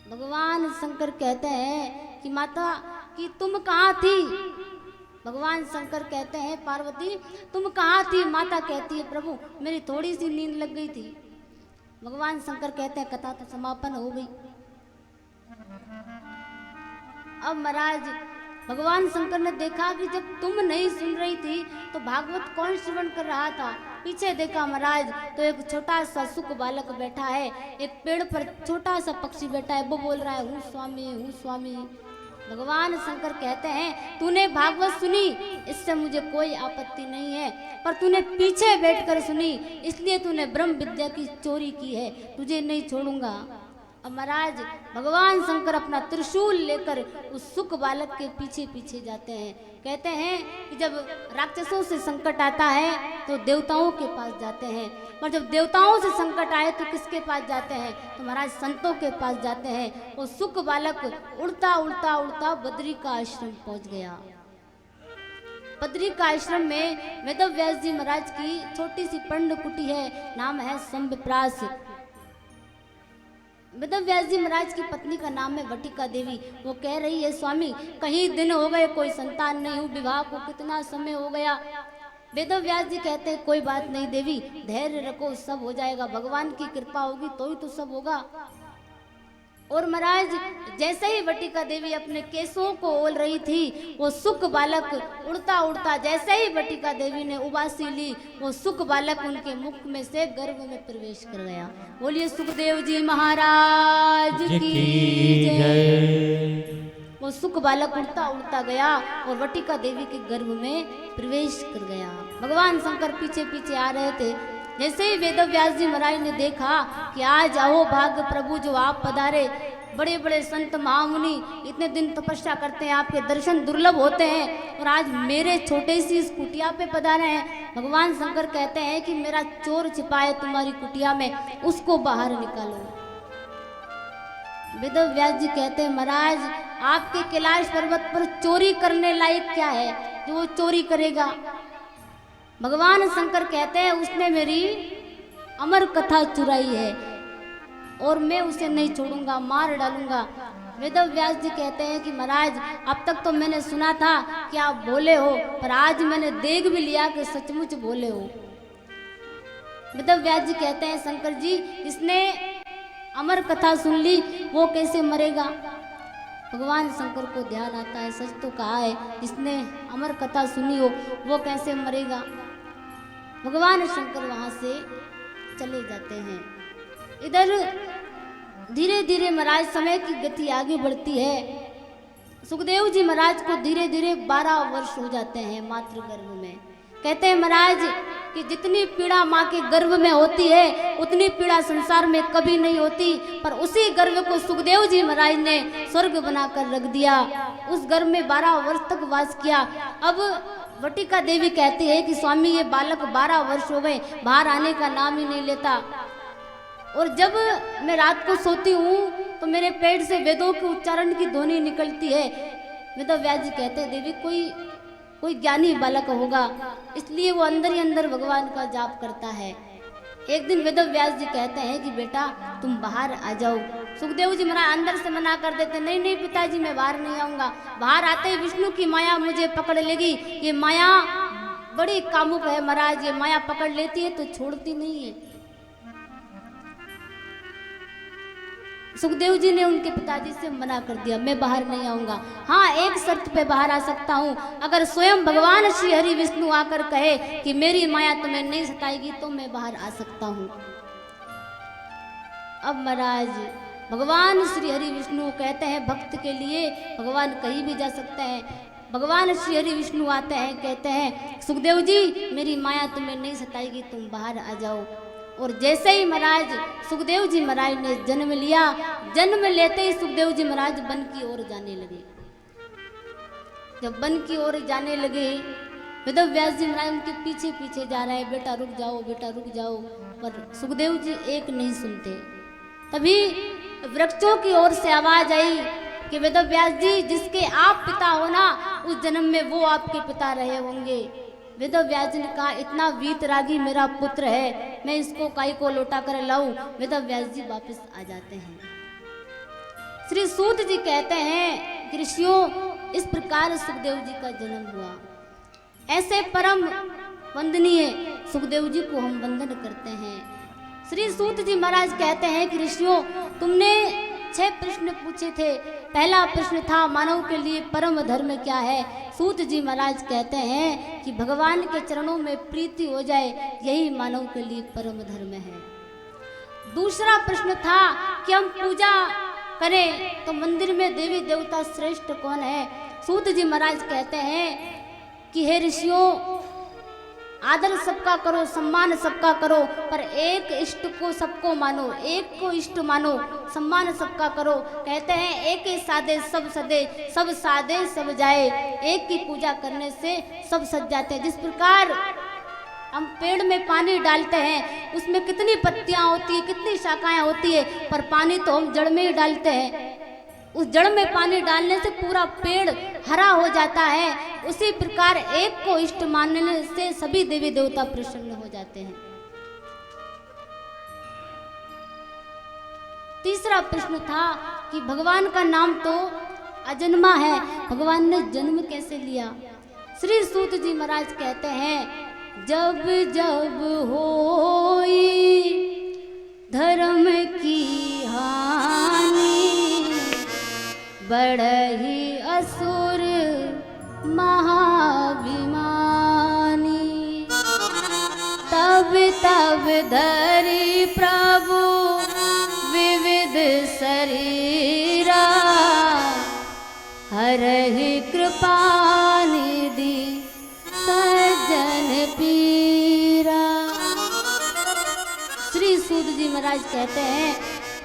भगवान शंकर कहते हैं कि माता कि तुम कहाँ थी। भगवान शंकर कहते हैं पार्वती तुम कहाँ थी। माता कहती है प्रभु मेरी थोड़ी सी नींद लग गई थी। भगवान शंकर कहते हैं कथा तो समापन हो गई। अब महाराज भगवान शंकर ने देखा कि जब तुम नहीं सुन रही थी तो भागवत कौन श्रवण कर रहा था। पीछे देखा महाराज तो एक छोटा सा सुख बालक बैठा है, एक पेड़ पर छोटा सा पक्षी बैठा है, वो बोल रहा है हूँ स्वामी हूँ स्वामी। भगवान शंकर कहते हैं तूने भागवत सुनी इससे मुझे कोई आपत्ति नहीं है, पर तूने पीछे बैठकर सुनी इसलिए तूने ब्रह्म विद्या की चोरी की है, तुझे नहीं छोड़ूंगा। अब महाराज भगवान शंकर अपना त्रिशूल लेकर उस सुख बालक के पीछे पीछे जाते हैं। कहते हैं कि जब राक्षसों से संकट आता है तो देवताओं के पास जाते हैं, और जब देवताओं से संकट आए तो किसके पास जाते हैं, तो महाराज संतों के पास जाते हैं। वो सुख बालक उड़ता उड़ता उड़ता बद्री का आश्रम पहुंच गया। बद्री का आश्रम में वेदव्यास जी महाराज की छोटी सी पंड कुटी है, नाम है संविप्रास। वेदव्यास जी महाराज की पत्नी का नाम है वटिका देवी। वो कह रही है स्वामी कहीं दिन हो गए कोई संतान नहीं हुई, विवाह को कितना समय हो गया। वेदव्यास जी कहते हैं कोई बात नहीं देवी धैर्य रखो, सब हो जाएगा, भगवान की कृपा होगी तो ही तो सब होगा। और महाराज जैसे ही वटिका देवी अपने केसों को ओल रही थी वो सुख बालक उड़ता उड़ता जैसे ही वटिका देवी ने उबासी ली वो सुख बालक उनके मुख में से गर्भ में प्रवेश कर गया। बोलिए सुखदेव जी महाराज की जय। वो सुख बालक उड़ता उड़ता गया और वटिका देवी के गर्भ में प्रवेश कर गया। भगवान शंकर पीछे पीछे आ रहे थे। जैसे ही वेदव्यास जी महाराज ने देखा कि आज आओ भाग्य प्रभु जो आप पधारे, बड़े बड़े संत महामुनि इतने दिन तपस्या करते हैं, आपके दर्शन दुर्लभ होते हैं और आज मेरे छोटे सी इस कुटिया पे पधारे हैं। भगवान शंकर कहते हैं कि मेरा चोर छिपा है तुम्हारी कुटिया में, उसको बाहर निकालो। वेदव्यास जी कहते हैं महाराज आपके कैलाश पर्वत पर चोरी करने लायक क्या है जो वो चोरी करेगा। भगवान शंकर कहते हैं उसने मेरी अमर कथा चुराई है और मैं उसे नहीं छोड़ूंगा, मार डालूंगा। वेदव्यास जी कहते हैं कि महाराज अब तक तो मैंने सुना था कि आप भोले हो, पर आज मैंने देख भी लिया कि सचमुच भोले हो। वेदव्यास जी कहते हैं शंकर जी इसने अमर कथा सुन ली वो कैसे मरेगा। भगवान शंकर को ध्यान आता है सच तो कहा है, इसने अमर कथा सुनी हो वो कैसे मरेगा। भगवान शंकर वहां से चले जाते हैं। इधर धीरे धीरे महाराज समय की गति आगे बढ़ती है। सुखदेव जी महाराज को धीरे धीरे 12 वर्ष हो जाते हैं मातृ गर्भ में। कहते हैं महाराज कि जितनी पीड़ा माँ के गर्भ में होती है उतनी पीड़ा संसार में कभी नहीं होती, पर उसी गर्भ को सुखदेव जी महाराज ने स्वर्ग बनाकर रख दिया। उस गर्भ में 12 वर्ष तक वास किया। अब वटिका देवी कहती है कि स्वामी ये बालक 12 वर्ष हो गए, बाहर आने का नाम ही नहीं लेता, और जब मैं रात को सोती हूँ तो मेरे पेट से वेदों के उच्चारण की ध्वनि निकलती है। वेदव्यास जी कहते हैं देवी कोई ज्ञानी बालक होगा, इसलिए वो अंदर ही अंदर भगवान का जाप करता है। एक दिन वेदव्यास जी कहते हैं कि बेटा तुम बाहर आ जाओ। सुखदेव जी महाराज अंदर से मना कर देते, नहीं नहीं पिताजी मैं बाहर नहीं आऊंगा। बाहर आते ही विष्णु की माया मुझे पकड़ लेगी, ये माया बड़ी कामुक है महाराज, ये माया पकड़ लेती है तो छोड़ती नहीं है। सुखदेव जी ने उनके पिताजी से मना कर दिया, मैं बाहर नहीं आऊंगा। हाँ एक शर्त पे बाहर आ सकता हूँ, अगर स्वयं भगवान श्री हरि विष्णु आकर कहे कि मेरी माया तुम्हें नहीं सताएगी तो मैं बाहर आ सकता हूँ। अब महाराज भगवान श्री हरि विष्णु कहते हैं भक्त के लिए भगवान कहीं भी जा सकते हैं। भगवान श्री हरि विष्णु आते हैं, कहते हैं सुखदेव जी मेरी माया तुम्हें नहीं सताएगी, तुम बाहर आ जाओ। और जैसे ही महाराज सुखदेव जी महाराज ने जन्म लिया, जन्म लेते ही सुखदेव जी महाराज वन की ओर जाने लगे। जब वन की ओर जाने लगे वेदव्यास जी महाराज उनके पीछे पीछे जा रहे हैं, बेटा रुक जाओ बेटा रुक जाओ, पर सुखदेव जी एक नहीं सुनते। तभी वृक्षों की ओर से आवाज आई कि वेदव्यास जी जिसके आप पिता हो ना उस जन्म में वो आपके पिता रहे होंगे। वेदव्यास जी ने कहा इतना वीतरागी मेरा पुत्र है, मैं इसको काई को लौटा कर लाऊं। वेदव्यास जी वापस आ जाते हैं। श्री सूत जी कहते हैं कि ऋषियों, इस प्रकार सुखदेव जी का जन्म हुआ। ऐसे परम वंदनीय सुखदेव जी को हम वंदन करते हैं। श्री सूत जी महाराज कहते हैं कि ऋषियों, तुमने 6 प्रश्न पूछे थे। पहला प्रश्न था मानव के लिए परम धर्म क्या है। सूत जी महाराज कहते हैं कि भगवान के चरणों में प्रीति हो जाए, यही मानव के लिए परम धर्म है। दूसरा प्रश्न था कि हम पूजा करें तो मंदिर में देवी देवता श्रेष्ठ कौन है। सूत जी महाराज कहते हैं कि हे ऋषियों, आदर सबका करो, सम्मान सबका करो, पर एक इष्ट को सबको मानो, एक को इष्ट मानो, सम्मान सबका करो। कहते हैं एक ही साधे सब सदे, सब साधे सब जाए। एक की पूजा करने से सब सज जाते हैं। जिस प्रकार हम पेड़ में पानी डालते हैं, उसमें कितनी पत्तियां होती है, कितनी शाखाएं होती है, पर पानी तो हम जड़ में ही डालते हैं। उस जड़ में पानी डालने से पूरा पेड़ हरा हो जाता है। उसी प्रकार एक को इष्ट मानने से सभी देवी देवता प्रसन्न हो जाते हैं। तीसरा प्रश्न था कि भगवान का नाम तो अजन्मा है, भगवान ने जन्म कैसे लिया। श्री सूत जी महाराज कहते हैं, जब जब होई धर्म की हानि, बढ़ही असुर महाभिमानी, तब तब धरि प्रभु विविध शरीरा, हरहि कृपा निधि सज्जन पीरा। श्री सूत जी महाराज कहते हैं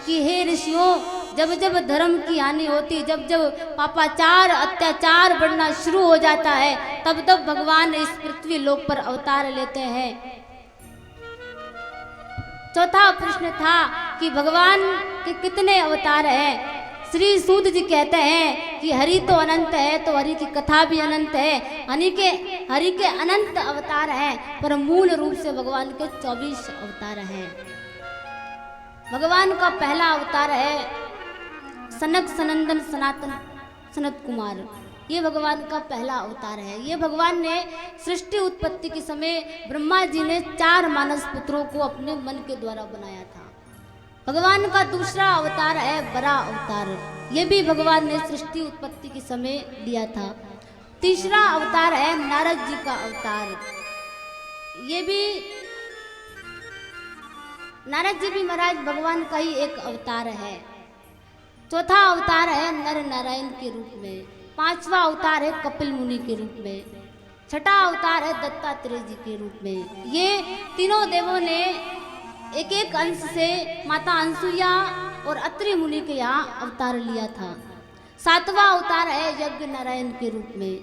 कि हे ऋषियों, जब जब धर्म की हानि होती, जब जब पापाचार अत्याचार बढ़ना शुरू हो जाता है, तब तब भगवान इस पृथ्वी लोक पर अवतार लेते हैं। चौथा प्रश्न था कि भगवान के कितने अवतार हैं। श्री सूत जी कहते हैं कि हरि तो अनंत है, तो हरि की कथा भी अनंत है। हरि के अनंत अवतार हैं, पर मूल रूप से भगवान के 24 अवतार हैं। भगवान का पहला अवतार है सनक सनंदन सनातन सनत कुमार। ये भगवान का पहला अवतार है। ये भगवान ने सृष्टि उत्पत्ति के समय ब्रह्मा जी ने 4 मानस पुत्रों को अपने मन के द्वारा बनाया था। भगवान का दूसरा अवतार है बरा अवतार। ये भी भगवान ने सृष्टि उत्पत्ति के समय लिया था। तीसरा अवतार है नारद जी का अवतार। ये भी नारद जी भी महाराज भगवान का ही एक अवतार है। चौथा अवतार है नर नारायण के रूप में। 5वां अवतार है कपिल मुनि के रूप में। छठा अवतार है दत्तात्रेय जी के रूप में। ये तीनों देवों ने एक एक अंश से माता अनसुईया और अत्रि मुनि के यहाँ अवतार लिया था। 7वां अवतार है यज्ञ नारायण के रूप में।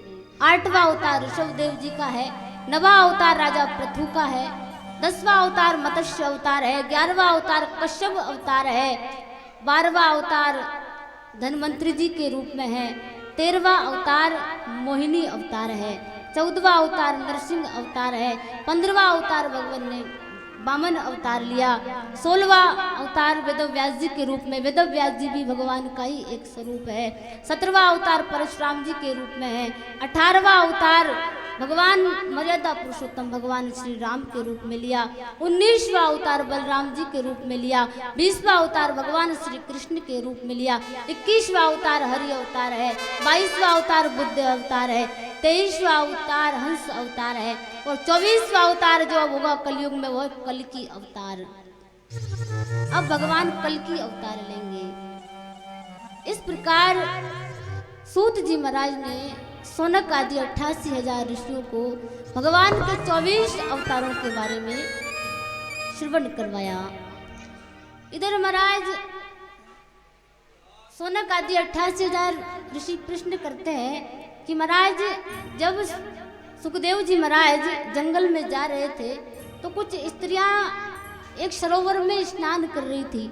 8वां अवतार ऋषभदेव जी का है। 9वां अवतार राजा पृथु का है। 10वां अवतार मत्स्य अवतार है। 11वां अवतार कश्यप अवतार है। 12वां अवतार धनवंतरी जी के रूप में है। 13वां अवतार मोहिनी अवतार है। 14वां अवतार नरसिंह अवतार है। 15वां अवतार भगवान ने वामन अवतार लिया। 16वां अवतार वेदव्यास जी के रूप में। वेदव्यास जी भी भगवान का ही एक स्वरूप है। 17वां अवतार परशुराम जी के रूप में है। 18वां अवतार भगवान मर्यादा पुरुषोत्तम भगवान श्री राम के रूप में लिया। 19वां अवतार बलराम जी के रूप में लिया। 20वां अवतार भगवान श्री कृष्ण के रूप में लिया। 21वां अवतार हरि अवतार है। 22वां अवतार बुद्ध अवतार है। 23वां अवतार हंस अवतार है। और 24वां अवतार जो अब होगा कलयुग में, वो कल की अवतार। अब भगवान कल की अवतार लेंगे। इस प्रकार सूत जी महाराज ने सोनक आदि 88,000 ऋषियों को भगवान के 24 अवतारों के बारे में श्रवण करवाया। इधर महाराज सोनक आदि 88,000 ऋषि प्रश्न करते हैं कि महाराज जब सुखदेव जी महाराज जंगल में जा रहे थे तो कुछ स्त्रियां एक सरोवर में स्नान कर रही थी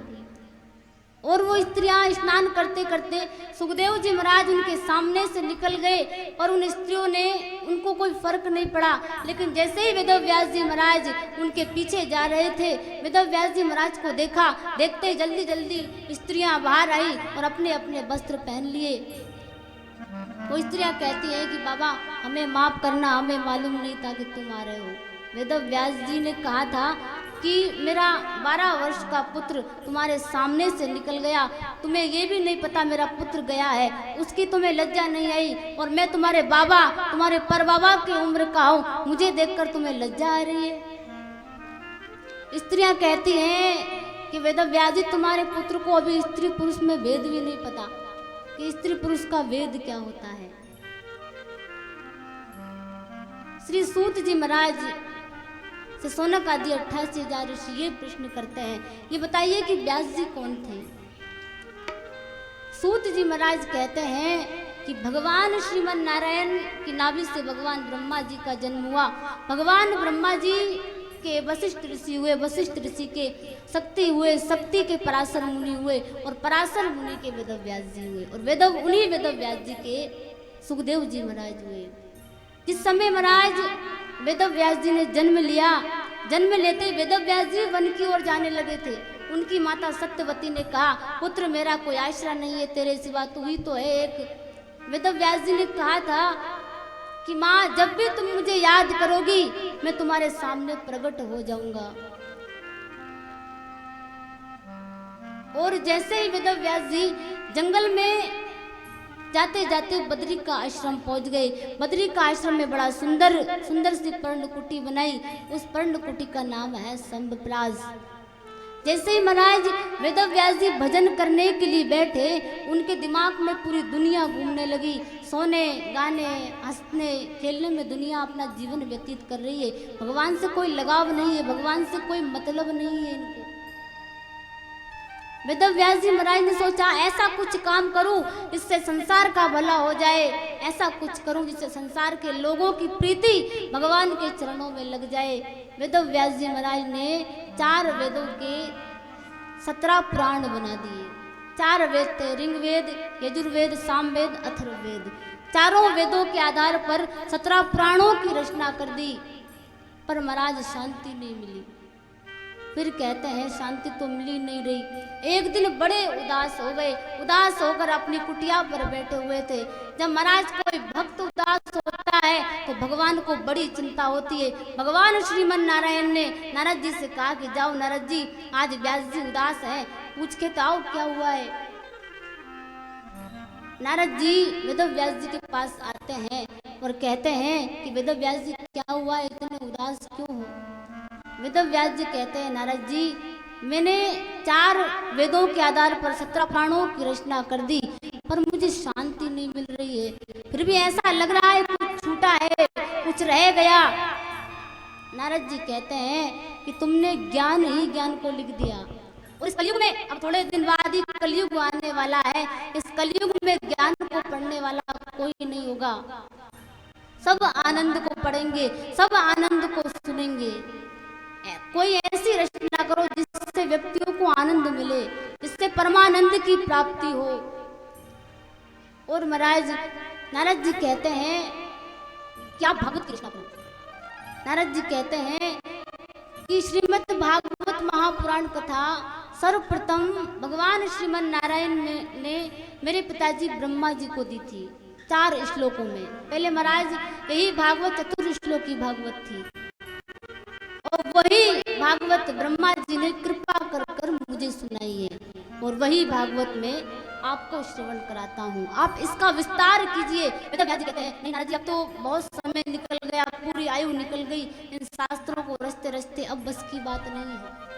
और वो स्त्रियां स्नान करते करते सुखदेव जी महाराज उनके सामने से निकल गए, और उन स्त्रियों ने उनको कोई फर्क नहीं पड़ा। लेकिन जैसे ही वेद व्यास जी महाराज उनके पीछे जा रहे थे, वेद व्यास जी महाराज को देखा, देखते ही जल्दी जल्दी स्त्रियां बाहर आई और अपने अपने वस्त्र पहन लिए। वो स्त्रियां कहती है कि बाबा हमें माफ करना, हमें मालूम नहीं था कि तुम आ रहे हो। वेद व्यास जी ने कहा था कि मेरा 12 वर्ष का पुत्र तुम्हारे सामने से निकल गया, तुम्हें ये भी नहीं पता मेरा पुत्र गया है, उसकी तुम्हें लज्जा नहीं आई, और मैं तुम्हारे बाबा, तुम्हारे परबाबा की उम्र का हूँ, मुझे देखकर तुम्हें लज्जा आ रही है। स्त्रियां कहती हैं कि वेद व्यास जी तुम्हारे पुत्र को अभी स्त्री पुरुष में भेद भी नहीं पता कि स्त्री पुरुष का वेद क्या होता है। श्री सूत जी महाराज से शौनक आदि 88,000 ऋषि ये प्रश्न करते हैं, ये बताइए कि व्यास जी कौन थे। सूत जी महाराज कहते हैं कि भगवान श्रीमन नारायण की नाभि से भगवान ब्रह्मा जी का जन्म हुआ। भगवान ब्रह्मा जी के वशिष्ठ ऋषि हुए, वशिष्ठ ऋषि के शक्ति हुए, शक्ति के पराशर मुनि हुए, और पराशर मुनि के वेद व्यास जी हुए, और उन्हीं वेद व्यास जी के सुखदेव जी महाराज हुए। जिस समय महाराज वेद व्यास जी ने जन्म लिया, जन्म लेते वेद व्यास जी वन की ओर जाने लगे थे। उनकी माता सत्यवती ने कहा, पुत्र मेरा कोई आश्रय नहीं है तेरे सिवा, तू ही तो है एक। वेद व्यास जी ने कहा था कि माँ जब भी तुम मुझे याद करोगी मैं तुम्हारे सामने प्रकट हो जाऊंगा। और जैसे ही वेद व्यास जी जंगल में जाते जाते बद्री का आश्रम पहुंच गए। बद्री का आश्रम में बड़ा सुंदर सुंदर सी पर्णकुटी बनाई, उस पर्णकुटी का नाम है शंभप्राज। जैसे ही महाराज वेद व्यास जी भजन करने के लिए बैठे, उनके दिमाग में पूरी दुनिया घूमने लगी। सोने, गाने, हंसने, खेलने में दुनिया अपना जीवन व्यतीत कर रही है। भगवान से कोई लगाव नहीं है, भगवान से कोई मतलब नहीं है इनको। वेद व्यास जी महाराज ने सोचा ऐसा कुछ काम करूं जिससे संसार का भला हो जाए, ऐसा कुछ करूं जिससे संसार के लोगों की प्रीति भगवान के चरणों में लग जाए। वेद व्यास जी महाराज ने 4 वेदों के 17 पुराण बना दिए। 4 वेद थे, ऋग्वेद, यजुर्वेद, सामवेद, अथर्ववेद। चारों वेदों के आधार पर 17 पुराणों की रचना कर दी, पर महाराज शांति नहीं मिली। फिर कहते हैं शांति तो मिली नहीं रही। एक दिन बड़े उदास हो गए, उदास होकर अपनी कुटिया पर बैठे हुए थे। जब महाराज कोई भक्त उदास होता है तो भगवान को बड़ी चिंता होती है। भगवान श्रीमन नारायण ने नारद जी से कहा कि जाओ नारद जी, आज व्यास जी उदास है, पूछ के तो आओ क्या हुआ है। नारद जी वेद व्यास जी के पास आते हैं और कहते हैं कि वेद व्यास जी क्या हुआ है, इतने उदास क्यों हो। वेद व्यास जी कहते हैं नारद जी मैंने 4 वेदों के आधार पर 17 पुराणों की रचना कर दी, पर मुझे शांति नहीं मिल रही है। फिर भी ऐसा लग रहा है कुछ छूटा है, कुछ रह गया। नारद जी कहते हैं कि तुमने ज्ञान ही ज्ञान को लिख दिया। और इस कलयुग में अब थोड़े दिन बाद ही कलयुग आने वाला है। इस कलयुग में ज्ञान को पढ़ने वाला कोई नहीं होगा। सब आनंद को पढ़ेंगे, सब आनंद को सुनेंगे। कोई ऐसी रचना करो जिससे व्यक्तियों को आनंद मिले, जिससे परमानंद की प्राप्ति हो। और महाराज नारद जी कहते हैं क्या भागवत की रचना करो। नारद जी कहते हैं कि श्रीमद् भागवत महापुराण कथा सर्वप्रथम भगवान श्रीमन नारायण ने मेरे पिताजी ब्रह्मा जी को दी थी 4 श्लोकों में। पहले महाराज यही भागवत चतुर श्लोक की भागवत थी, और वही भागवत ब्रह्मा जी ने कृपा कर कर मुझे सुनाई है, और वही भागवत में आपको श्रवण कराता हूँ। आप इसका विस्तार कीजिए। वेद व्यास जी कहते हैं नहीं नारद जी, अब तो बहुत समय निकल गया, पूरी आयु निकल गई, इन शास्त्रों को रचते रचते अब बस की बात नहीं है।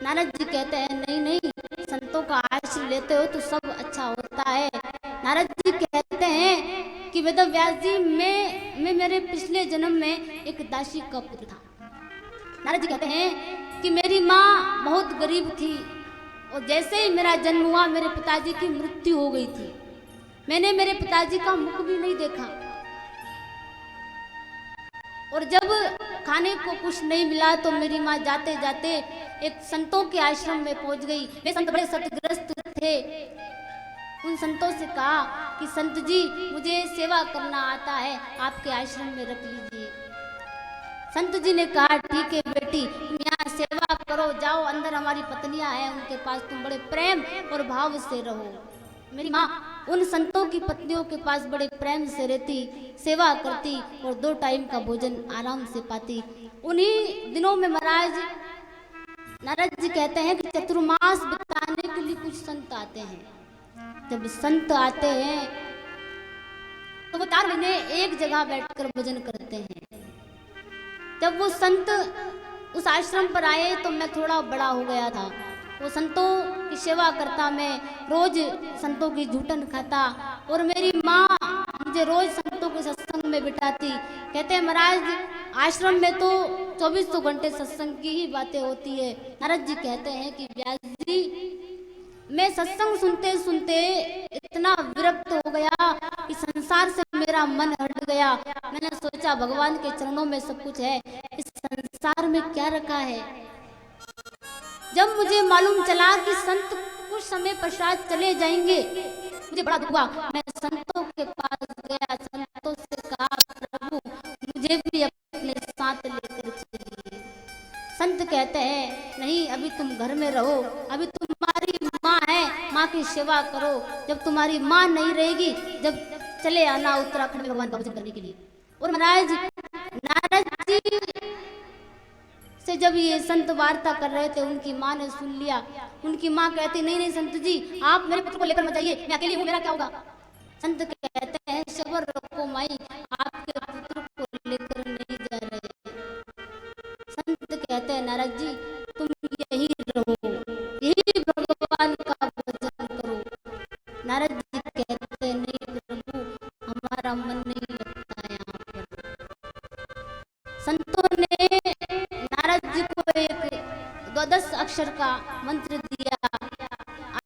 नारद जी कहते हैं नहीं नहीं, संतों का आश्रय लेते हो तो सब अच्छा होता है। नारद जी कहते हैं कि वेद व्यास जी मैं मेरे पिछले जन्म में एक दासी का पुत्र था। नारद जी कहते हैं कि मेरी माँ बहुत गरीब थी, और जैसे ही मेरा जन्म हुआ मेरे पिताजी की मृत्यु हो गई थी। मैंने मेरे पिताजी का मुख भी नहीं देखा, और जब खाने को कुछ नहीं मिला तो मेरी माँ जाते जाते एक संतों के आश्रम में पहुंच गई। वे संत बड़े सतग्रस्त थे। उन संतों से कहा कि संत जी, मुझे सेवा करना आता है, आपके आश्रम में रख लीजिए। संत जी ने कहा ठीक है बेटी, तुम यहाँ सेवा करो, जाओ अंदर हमारी पत्नियां हैं, उनके पास तुम बड़े प्रेम और भाव से रहो। मेरी माँ उन संतों की पत्नियों के पास बड़े प्रेम से रहती, सेवा करती और 2 टाइम का भोजन आराम से पाती। उन्हीं दिनों में महाराज नारद जी कहते हैं कि चतुर्मास बिताने के लिए कुछ संत आते हैं। जब संत आते हैं तो वो 4 महीने एक जगह बैठकर भजन करते हैं। जब वो संत उस आश्रम पर आए तो मैं थोड़ा बड़ा हो गया था। वो संतों की सेवा करता, मैं रोज संतों की झूठन खाता और मेरी माँ मुझे रोज संतों के सत्संग में बिठाती। कहते हैं महाराज आश्रम में तो 24 घंटे सत्संग की ही बातें होती है। नारद जी कहते हैं कि व्यास जी, मैं सत्संग सुनते सुनते इतना विरक्त हो गया कि संसार से मेरा मन हट गया। मैंने सोचा भगवान के चरणों में सब कुछ है, इस संसार में क्या रखा है। जब मुझे मालूम चला कि संत कुछ समय पश्चात चले जाएंगे, मुझे बड़ा दुख हुआ। मैं संतों के पास गया, संतों से कहा प्रभु मुझे भी अपने साथ लेकर चलिए। संत कहते हैं नहीं, अभी तुम घर में रहो, अभी तुम्हारी माँ है, माँ की सेवा करो। जब तुम्हारी माँ नहीं रहेगी, जब चले आना उत्तराखंड में भगवान का भजन करने के लिए। और महाराज नारद जी से जब ये संत वार्ता कर रहे थे, उनकी माँ ने सुन लिया। उनकी माँ कहती नहीं नहीं संत जी, आप मेरे पुत्र को लेकर मत जाइए, मैं अकेली हूँ, मेरा क्या होगा। संत कहते हैं सबर रखो माई, आपके पुत्र को लेकर नहीं जा रहे। संत कहते हैं नारद जी तुम यही रहो, यही भगवान का भजन करो। नारद जी कहते हैं नहीं प्रभु, हमारा मन नहीं लगता है यहाँ पर। संतों ने नारद जी को एक 12 अक्षर का मंत्र दिया।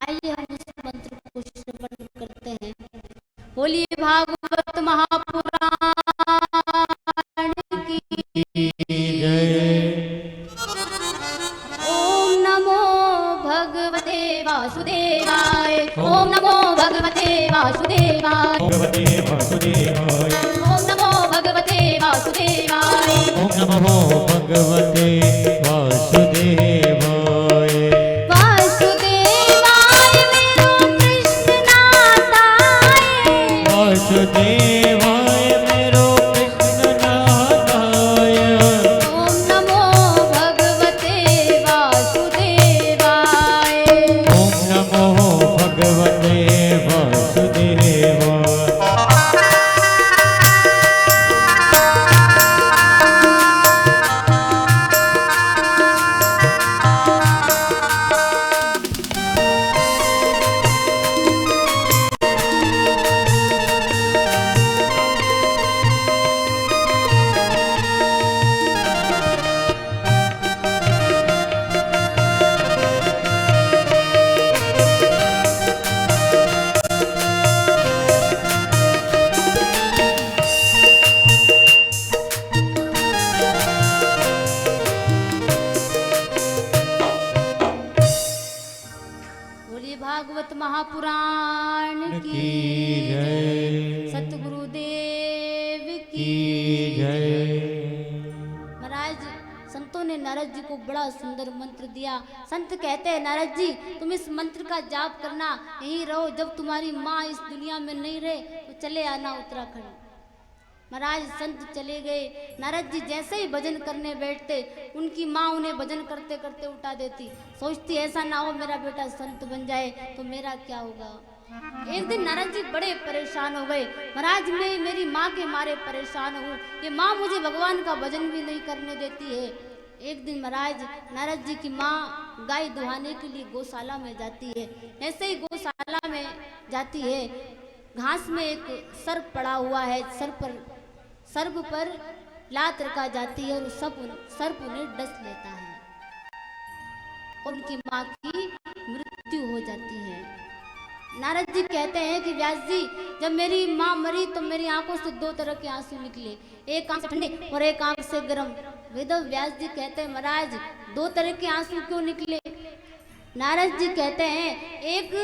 आइए हम उस मंत्र को श्रवण करते हैं। बोलिए भागवत महापुराण की जय। ओम नमो भगवते वासुदेवाय, ओम नमो भगवते वासुदेवाय, ओम नमो भगवते वासुदेवाय, ओम नमो भगवते वासुदेवाय। वासुदेवाय मेरो कृष्ण नाथाय, वासुदेवाय मेरो कृष्ण नाथाय। ओम नमो भगवते वासुदेवाय, ओम नमो भगवते वासुदेवाय। बोलिए भागवत महापुराण की जय। सतगुरुदेव की की जय। महाराज संतों ने नारद जी को बड़ा सुंदर मंत्र दिया। संत कहते हैं नारद जी तुम इस मंत्र का जाप करना, यहीं रहो, जब तुम्हारी माँ इस दुनिया में नहीं रहे तो चले आना उत्तराखंड। महाराज संत चले गए। नारद जी जैसे ही भजन करने बैठते, उनकी माँ उन्हें भजन करते करते उठा देती। सोचती ऐसा ना हो मेरा बेटा संत बन जाए तो मेरा क्या होगा। एक दिन नारद जी बड़े परेशान हो गए। महाराज मैं मेरी माँ के मारे परेशान हूँ, ये माँ मुझे भगवान का भजन भी नहीं करने देती है। एक दिन महाराज नारद जी की माँ गाय दुहाने के लिए गौशाला में जाती है। ऐसे ही गौशाला में जाती है, घास में एक सर्प पड़ा हुआ है, सर्प पर लात रखा जाती है और सर्प उन्हें डस लेता है और उनकी माँ की मृत्यु हो जाती है। नारद जी कहते हैं कि व्यास जी, जब मेरी माँ मरी तो मेरी आंखों से दो तरह के आंसू निकले, एक आंख से ठंडे और एक आंख से गर्म। वेदव व्यास जी कहते हैं महाराज दो तरह के आंसू क्यों निकले? नारद जी कहते हैं एक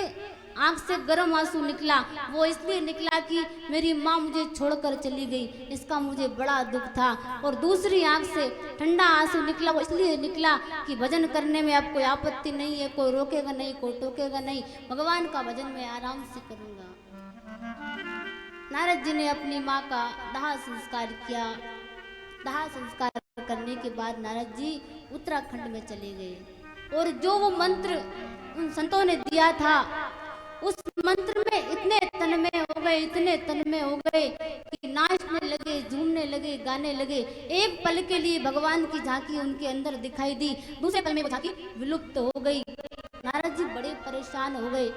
आंख से गर्म आंसू निकला, वो इसलिए निकला कि मेरी माँ मुझे छोड़कर चली गई, इसका मुझे बड़ा दुख था। और दूसरी आंख से ठंडा आंसू निकला, वो इसलिए निकला कि भजन करने में अब कोई आपत्ति नहीं है, कोई रोकेगा नहीं, कोई टोकेगा नहीं, भगवान का भजन मैं आराम से करूंगा। नारद जी ने अपनी माँ का दाह संस्कार किया। दाह संस्कार करने के बाद नारद जी उत्तराखंड में चले गए और जो वो मंत्र उन संतों ने दिया था उस मंत्र में इतने तन्मय हो गए, इतने तन्मय हो गए कि नाचने लगे, झूमने लगे, गाने लगे। एक पल के लिए भगवान की झांकी उनके अंदर दिखाई दी, दूसरे पल में वो झांकी विलुप्त हो गई। नारद जी बड़े परेशान हो गए।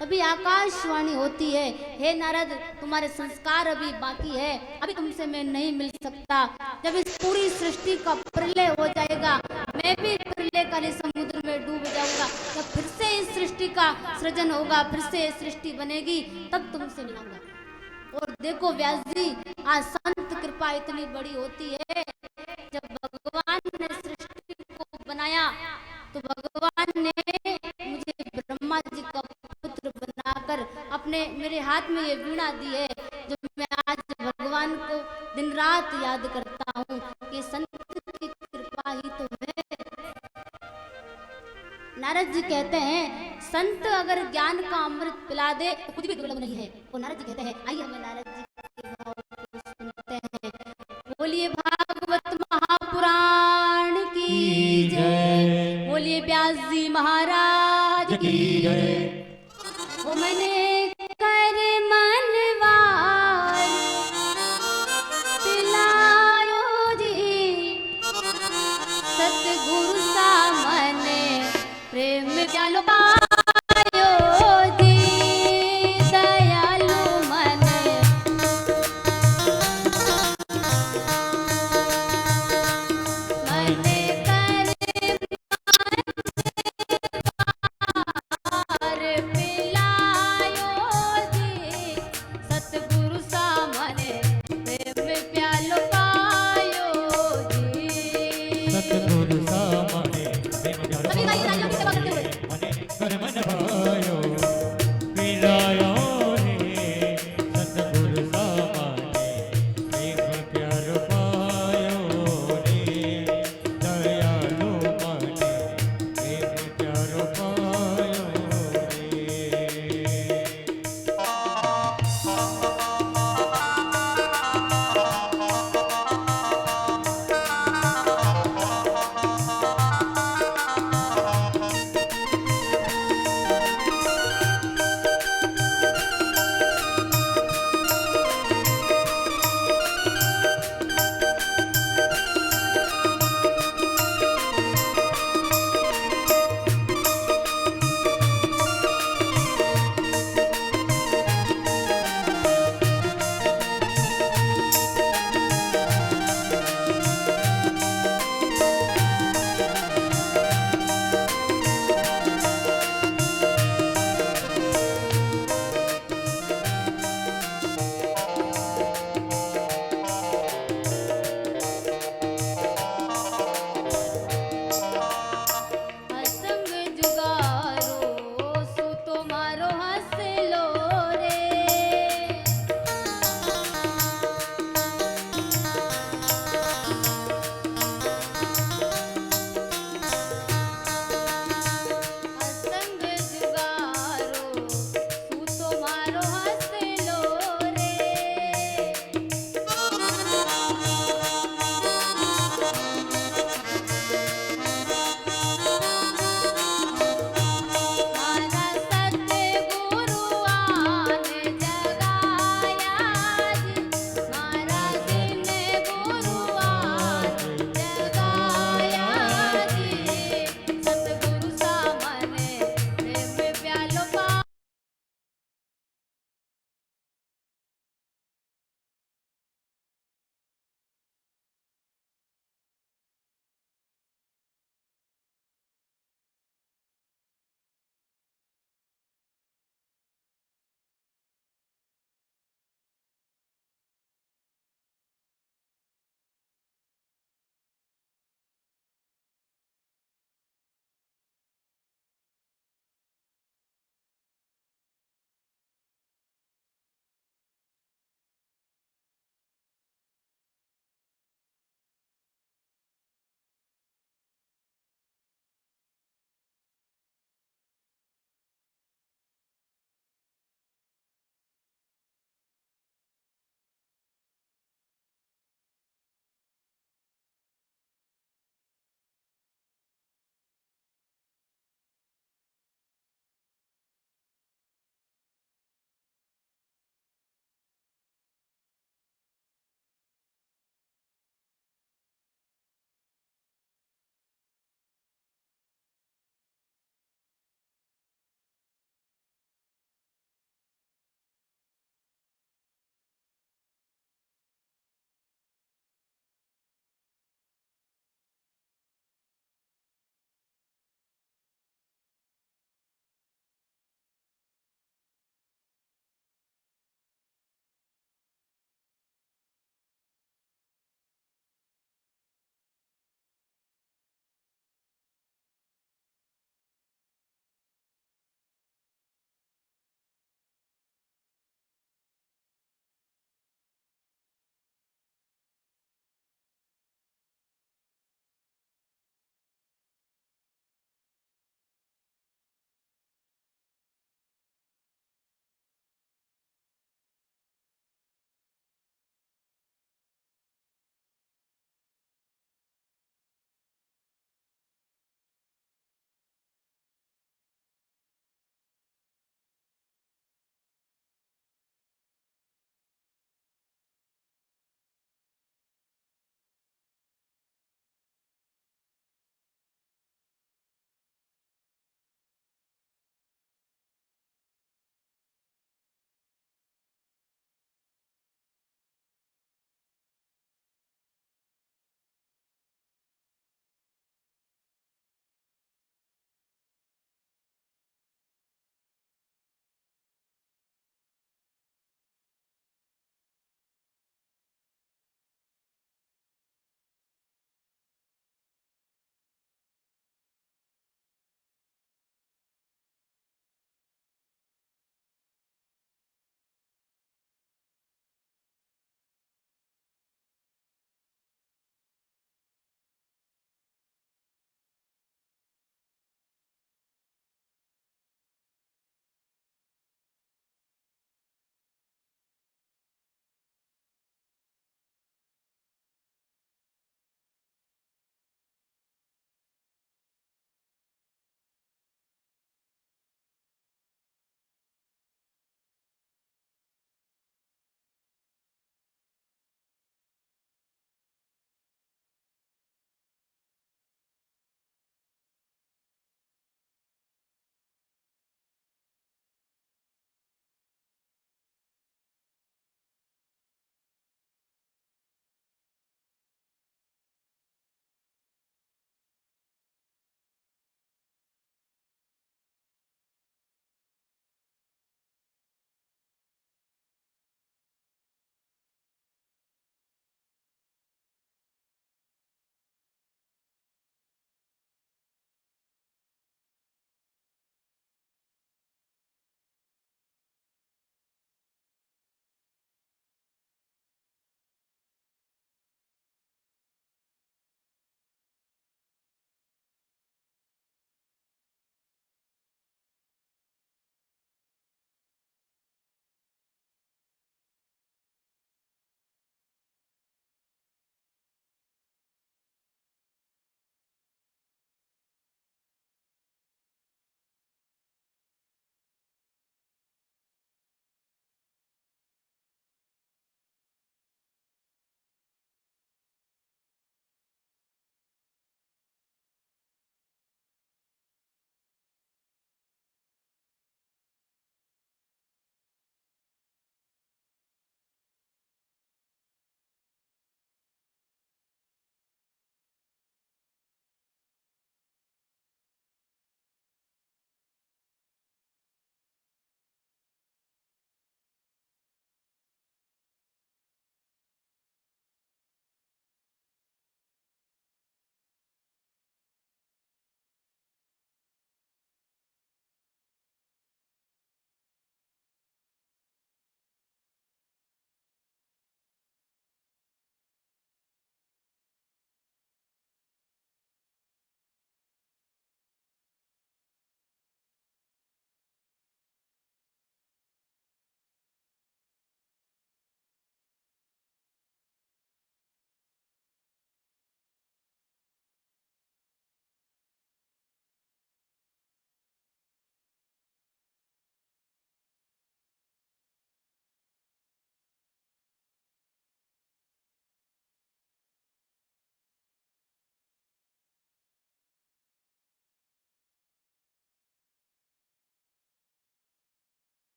तभी आकाशवाणी होती है, हे नारद तुम्हारे संस्कार अभी बाकी है, अभी तुमसे मैं नहीं मिल सकता। जब इस पूरी सृष्टि का प्रलय हो जाएगा, मैं भी प्रलयकाली समुद्र में डूब जाऊंगा, जब फिर से इस सृष्टि का सृजन होगा, फिर से सृष्टि बनेगी, तब तुमसे मिलूंगा। और देखो व्यास जी, आज संत कृपा इतनी बड़ी होती है, जब भगवान ने सृष्टि को बनाया तो भगवान ने मुझे ब्रह्मा जी का पुत्र बनाकर अपने मेरे हाथ में ये वीणा दी है, जो मैं आज भगवान को दिन रात याद करता हूँ। ये संत की कृपा ही तो है। नारद जी कहते हैं संत अगर ज्ञान का अमृत पिला दे तो कुछ भी दुर्लभ नहीं है। और नारद जी कहते हैं आइए हमें नारद जी के भाव को सुनते हैं। बोलिए भागवत महापुराण की जय, बोलिए व्यास जी महाराज की जय। वो मैंने